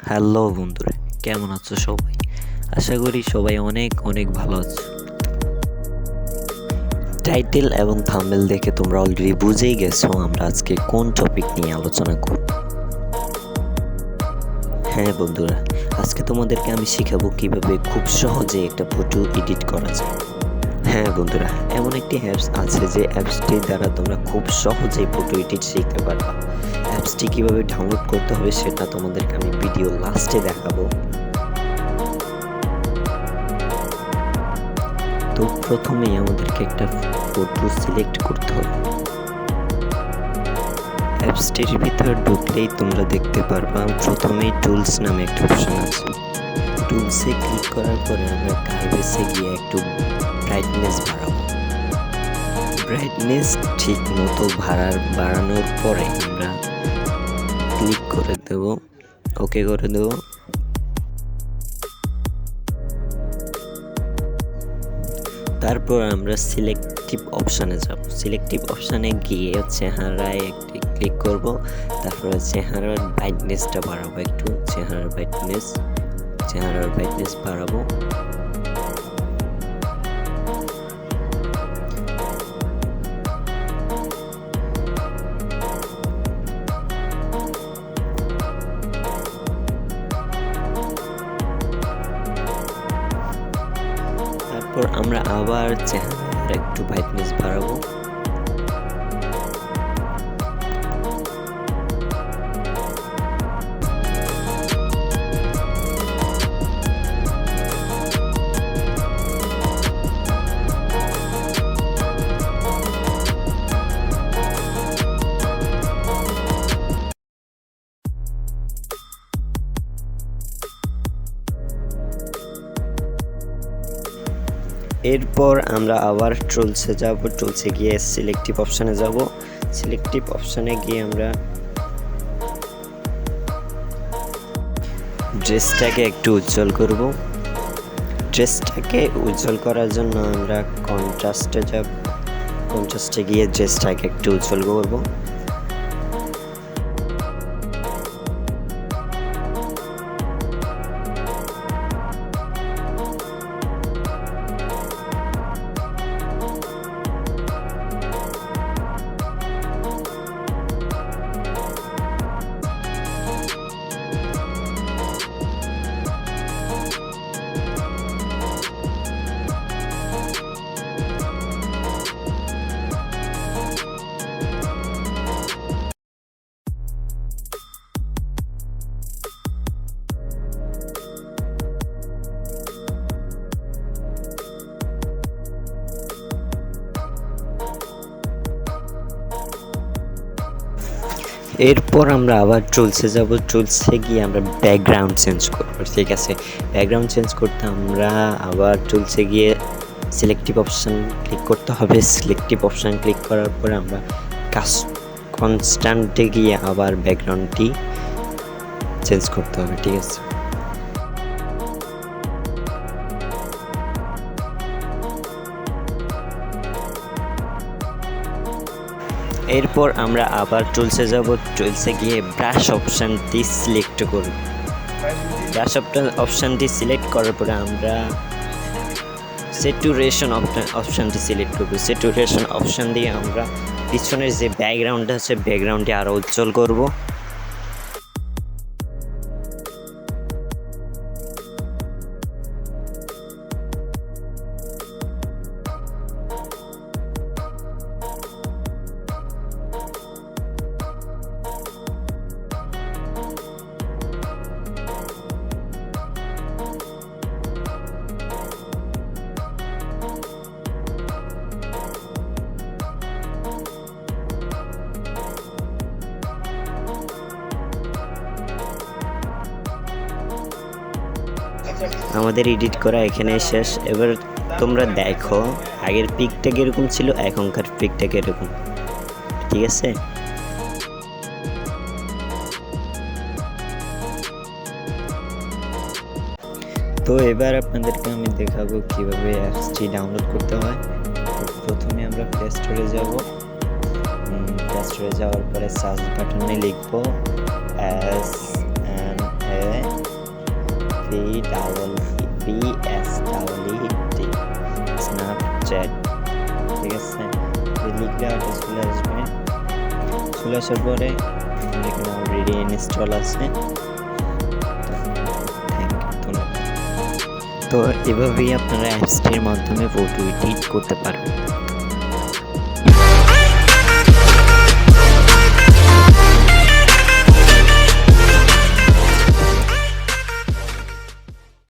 Hello বন্ধুরা, কেমন আছো সবাই? আশা করি সবাই অনেক অনেক ভালো আছো। টাইটেল এবং থাম্বনেল দেখে তোমরা অলরেডি বুঝেই গেছো আমরা আজকে কোন টপিক নিয়ে আলোচনা করব। হ্যাঁ বন্ধুরা, আজকে তোমাদেরকে আমি শেখাবো কিভাবে খুব সহজে একটা ফটো এডিট করা যায়। হ্যাঁ বন্ধুরা, এমন একটি অ্যাপস আছে যে অ্যাপসটির দ্বারা তোমরা খুব সহজেই ফটো এডিট শিখতে পারবা। অ্যাপসটি কিভাবে ডাউনলোড করতে হবে সেটা তোমাদেরকে আমি ভিডিও লাস্টে দেখাবো। তো প্রথমেই আমাদেরকে একটা ফটো সিলেক্ট করতে হবে। অ্যাপসটির ভিতরে ঢুকলেই তোমরা দেখতে পারবা প্রথমেই টুলস নামে একটা অপশন আছে। টুলসে ক্লিক করার পরে আমরা কার্ভেসে গিয়ে একটু ব্রাইটনেস বাড়াবো। ব্রাইটনেস ঠিক মতো বাড়ানোর পরে আমরা ক্লিক করে দেব, ওকে করে দেব। তারপর আমরা সিলেক্টিভ অপশানে যাব। সিলেক্টিভ অপশানে গিয়ে চেহারায় একটি ক্লিক করব। তারপরে চেহারার ব্রাইটনেসটা বাড়াবো, একটু চেহারার ব্রাইটনেস বাড়াবো। তারপর আমরা আবার চেহারার একটু ব্রাইটনেস বাড়াবো। এরপর আমরা আবার টুলসে যাব। টুলসে গিয়ে সিলেক্টিভ অপশানে যাব। সিলেক্টিভ অপশানে গিয়ে আমরা ড্রেসটাকে একটু উজ্জ্বল করব। ড্রেসটাকে উজ্জ্বল করার জন্য আমরা কন্ট্রাস্টে যাব। কন্ট্রাস্টে গিয়ে ড্রেসটাকে একটু উজ্জ্বল করব। এরপর আমরা আবার টুলসে যাব। টুলসে গিয়ে আমরা ব্যাকগ্রাউন্ড চেঞ্জ করব। ঠিক আছে, ব্যাকগ্রাউন্ড চেঞ্জ করতে আমরা আবার টুলসে গিয়ে সিলেক্টিভ অপশান ক্লিক করতে হবে। সিলেক্টিভ অপশান ক্লিক করার পরে আমরা কনস্ট্যান্টে গিয়ে আবার ব্যাকগ্রাউন্ডটি চেঞ্জ করতে হবে। ঠিক আছে, এরপর আমরা আবার টুলসে যাব। টুলসে গিয়ে ব্রাশ অপশানটি সিলেক্ট করব। ব্রাশ অপশানটি সিলেক্ট করার পরে আমরা স্যাচুরেশন অপশানটি সিলেক্ট করব। স্যাচুরেশন অপশান দিয়ে আমরা পিছনের যে ব্যাকগ্রাউন্ডটা আছে ব্যাকগ্রাউন্ডটি আরও উজ্জ্বল করব। আমাদের এডিট করা এখানে শেষ। এবার তোমরা দেখো আগের পিকটা কিরকম ছিল, এখনকার পিকটা কিরকম। ঠিক আছে, তো এবার আপনাদেরকে আমি দেখাবো কিভাবে অ্যাপসটি ডাউনলোড করতে হয়। প্রথমে আমরা প্লে স্টোরে যাব। প্লে স্টোরে যাওয়ার পরে সার্চ বাটনে লিখবো SNA স্ন্যাপচ্যাট, ঠিক আছে। লিখলে হয়তো চলে আসবে, চলে আসার পরে এখানে অলরেডি ইনস্টল আছে। তো এভাবেই আপনারা অ্যাপসটির মাধ্যমে ফটো এডিট করতে পারবেন।